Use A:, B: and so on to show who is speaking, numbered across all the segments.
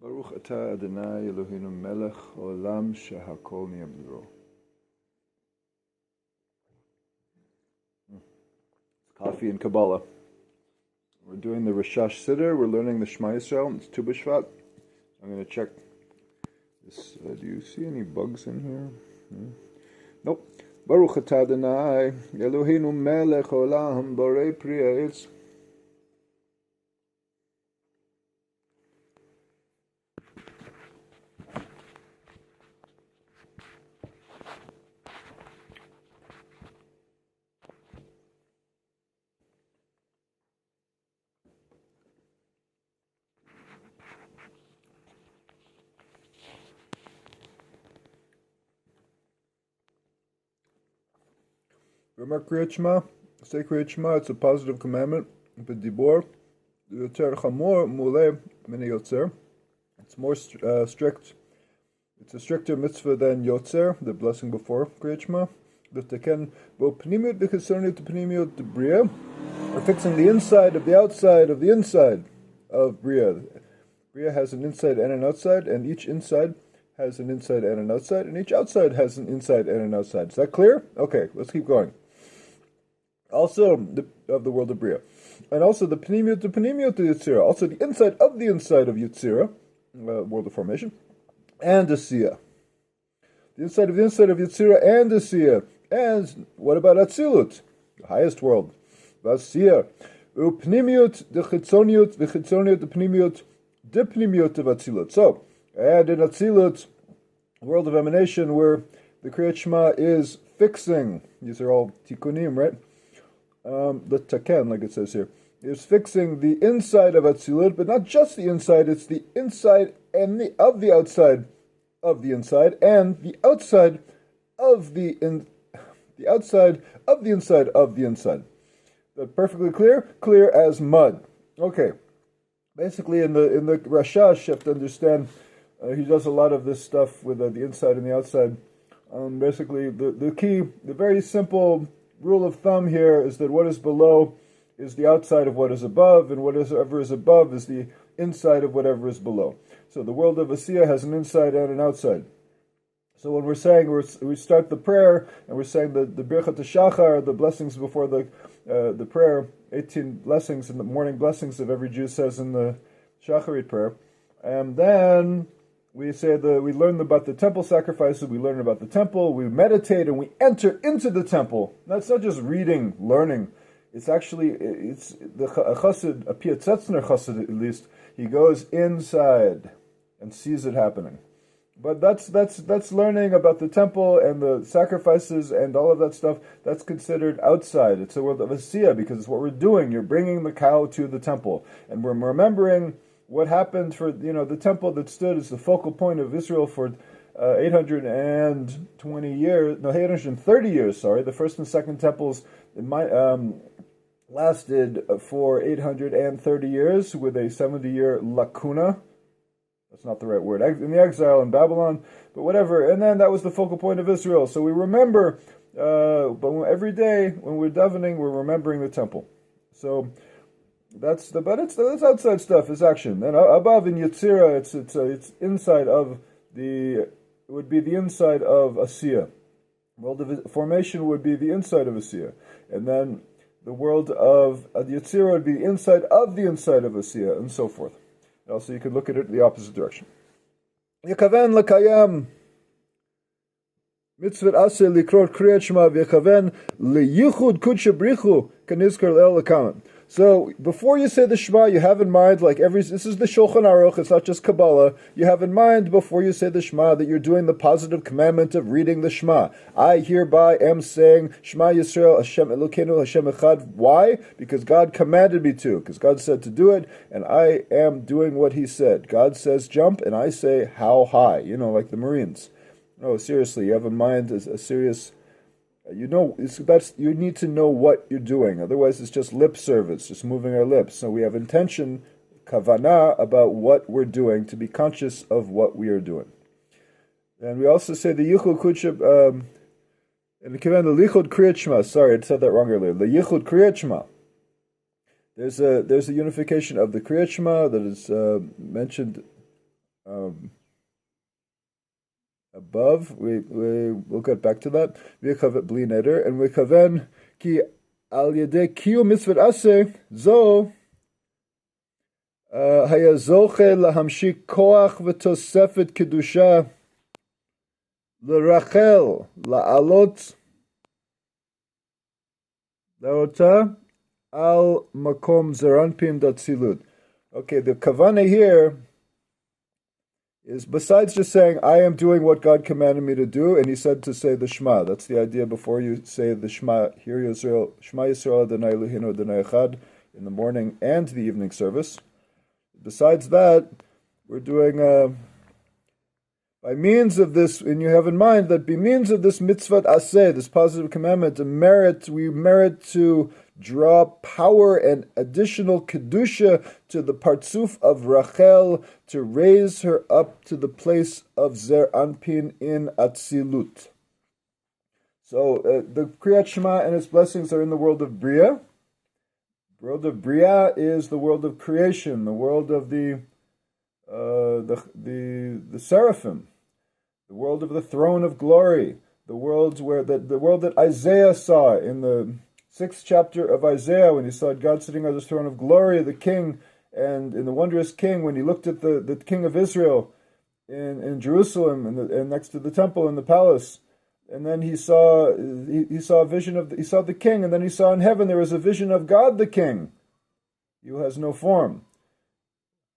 A: Baruch atah Adonai Eloheinu melech olam shehakol niyeh b'doro. Coffee and Cabala. We're doing the HaRashash Siddur. We're learning the Shema Yisrael. It's Tu B'Shvat. I'm going to check this. Do you see any bugs in here? Nope. Baruch atah Adonai Eloheinu melech olam borei pri ha'etz. Remember Kriyat Shema? Say Kriyat Shema, it's a positive commandment. B'dibor, yoter chamor muleh min yotzer. It's more strict. It's a stricter mitzvah than yotzer, the blessing before Kriyat Shema. L'teken bo pnimiut v'chitzoniut pnimiut bria. We're fixing the inside of the outside of the inside of bria. Bria has an inside and an outside, and each inside has an inside and an outside, and each outside has an inside and an outside. Is that clear? Okay, let's keep going. Also, of the world of Bria. And also the Pnimiut of Yetzirah. Also the inside of Yetzirah, world of formation, and Asiyah. The inside of Yetzirah and Asiyah. And what about Atzilut? The highest world. Asiyah. Upnimiut, the Chitzoniut, the Pnimiut, the Pnimiut of Atzilut. So, and in Atzilut, world of emanation, where the Kriyat Shema is fixing, these are all tikkunim, right? The taken, like it says here, is fixing the inside of Atzilut, but not just the inside, it's the inside and the outside of the inside, and the outside of the outside of the inside of the inside. That perfectly clear? Clear as mud. Okay. Basically, in the HaRashash, you have to understand, he does a lot of this stuff with the inside and the outside. Basically, the key, the very simple rule of thumb here is that what is below is the outside of what is above, and whatever is above is the inside of whatever is below. So the world of Asiyah has an inside and an outside. So when we're saying, we start the prayer, and we're saying the Birchat HaShachar, the blessings before the prayer, 18 blessings and the morning blessings that every Jew says in the Shacharit prayer, and then we say we learn about the temple sacrifices, we learn about the temple, we meditate, and we enter into the temple. That's not just reading, learning. It's actually, it's the chassid, a Piatzetzner chassid at least, he goes inside and sees it happening. But that's learning about the temple and the sacrifices and all of that stuff. That's considered outside. It's the world of Asiyah, because it's what we're doing. You're bringing the cow to the temple, and we're remembering what happened for the temple that stood as the focal point of Israel for 830 years. Sorry, the first and second temples lasted for 830 years with a 70-year lacuna. That's not the right word. In the exile in Babylon, but whatever. And then that was the focal point of Israel. So we remember, but every day when we're davening, we're remembering the temple. So that's outside stuff. It's action. And above in Yetzirah, it's inside of it would be the inside of Asiyah. World of formation would be the inside of Asiyah, and then the world of Yetzirah would be the inside of Asiyah, and so forth. Also, you could look at it the opposite direction. Yekaven l'kayam mitzvot aseh likrot kriyat shema v'yekaven liyichud kudsha brichu kanizkar le'el l'kaman. So, before you say the Shema, you have in mind, this is the Shulchan Aruch, it's not just Cabala, you have in mind, before you say the Shema, that you're doing the positive commandment of reading the Shema. I hereby am saying, Shema Yisrael, Hashem Elokeinu, Hashem Echad. Why? Because God commanded me to, because God said to do it, and I am doing what He said. God says jump, and I say how high, like the Marines. No, seriously, you have in mind a serious... you need to know what you're doing. Otherwise, it's just lip service, just moving our lips. So we have intention, kavanah, about what we're doing, to be conscious of what we are doing. And we also say the yichud kutshib, and the lichud kriyat shema. Sorry, I said that wrong earlier. The yichud kriyat shema. There's a unification of the kriyat shema that is mentioned above. We'll get back to that. V'kavet bli neder, and v'kaven ki al yedei kiyu mitzvot aseh zo haya zoche lahamshik koach v'tosefet kedusha l'rachel la'alot la'ota al makom zeranpin datzilut. Okay, the kavana here is, besides just saying, I am doing what God commanded me to do, and he said to say the Shema. That's the idea before you say the Shema, Hear Yisrael, Shema Yisrael Adonai Eloheinu Adonai Echad, in the morning and the evening service. Besides that, we're doing, by means of this, and you have in mind that by means of this mitzvah aseh, this positive commandment, we merit to draw power and additional kedusha to the partsuf of Rachel, to raise her up to the place of Zer Anpin in Atzilut. So the Kriyat Shema and its blessings are in the world of Bria. The world of Bria is the world of creation, the world of the seraphim, the world of the throne of glory, the world that Isaiah saw in the 6th chapter of Isaiah, when he saw God sitting on the throne of glory, the king, and in the wondrous king, when he looked at the king of Israel in Jerusalem and next to the temple in the palace, and then he saw a vision he saw the king, and then he saw in heaven there was a vision of God the king, who has no form,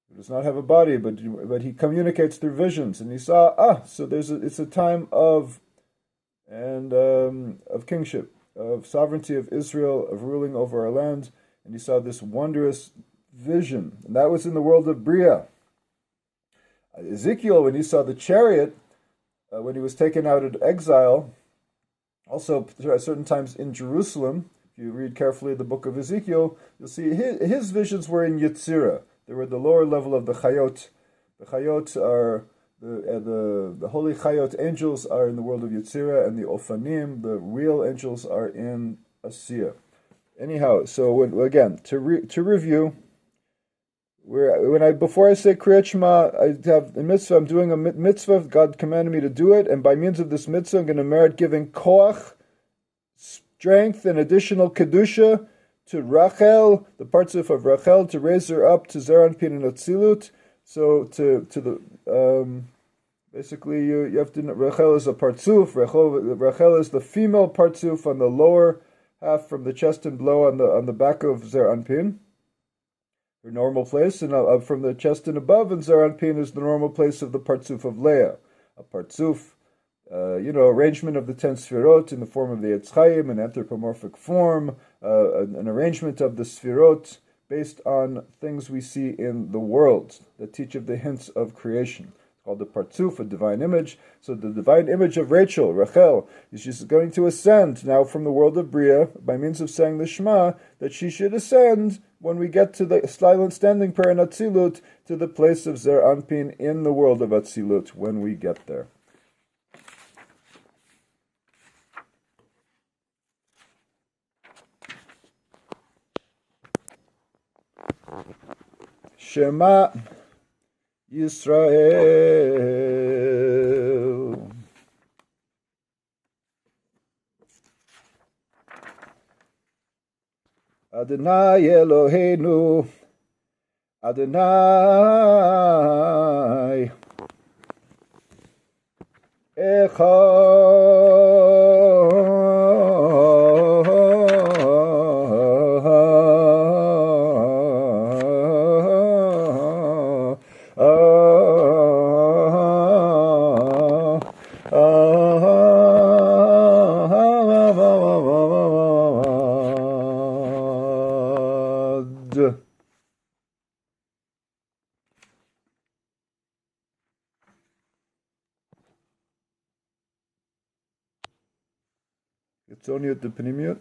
A: who does not have a body, but he communicates through visions, and he saw so it's a time of kingship, of sovereignty of Israel, of ruling over our land, and he saw this wondrous vision, and that was in the world of Bria. Ezekiel, when he saw the chariot, when he was taken out of exile, also at certain times in Jerusalem, if you read carefully the book of Ezekiel, you'll see his visions were in Yetzirah. They were at the lower level of the Chayot. The Chayot are the holy Chayot angels are in the world of Yetzirah, and the Ofanim, the real angels, are in Asiya. Anyhow, so again, to review, before I say Kriyat Shema, I have a mitzvah. I'm doing a mitzvah. God commanded me to do it, and by means of this mitzvah, I'm going to merit giving koach, strength, and additional kedusha to Rachel, the partsuf of Rachel, to raise her up to Zer Anpin and Atzilut. So basically you have to know, Rachel is a partsuf. Rachel is the female partsuf on the lower half from the chest and below on the back of Zer Anpin, her normal place, and from the chest and above, and Zer Anpin is the normal place of the partsuf of Leah. A partsuf, arrangement of the 10 sfirot in the form of the Etz Chaim, an anthropomorphic form, an arrangement of the sfirot based on things we see in the world that teach of the hints of creation. It's called the partsuf, a divine image. So the divine image of Rachel, she's going to ascend now from the world of Bria by means of saying the Shema, that she should ascend when we get to the silent standing prayer in Atzilut to the place of Zer Anpin in the world of Atzilut when we get there. Shema Yisrael. Adonai Eloheinu, Adonai Chitzoniut de Pnimiut,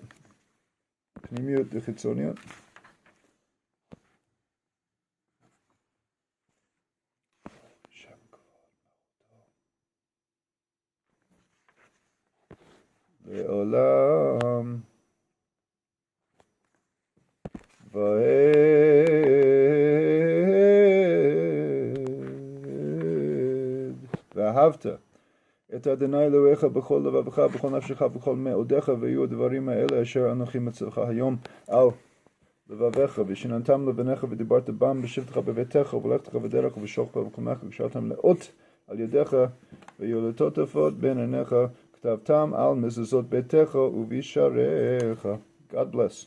A: Pnimiut de Chitzoniut. Le'olam va'ed. ואהבת את אדוני אלוהיך בכל לבבך, בכל נפשך, בכל מאודיך, ויהיו הדברים האלה אשר אנוכי מצווך היום על לבביך, ושננתם לבניך ודיברת בם בשבתך בביתך, ובלכתך בדרך ובשוכבך ובקומך, וקשרתם לאות על ידיך, ויהיו לטוטפות בין עיניך, כתבתם על מזוזות ביתך ובשעריך. God bless.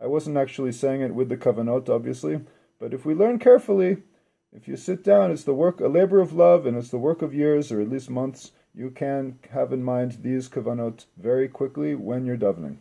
A: I wasn't actually saying it with the kavanot, obviously, but if we learn carefully, if you sit down, it's the work, a labor of love, and it's the work of years, or at least months. You can have in mind these kavanot very quickly when you're davening.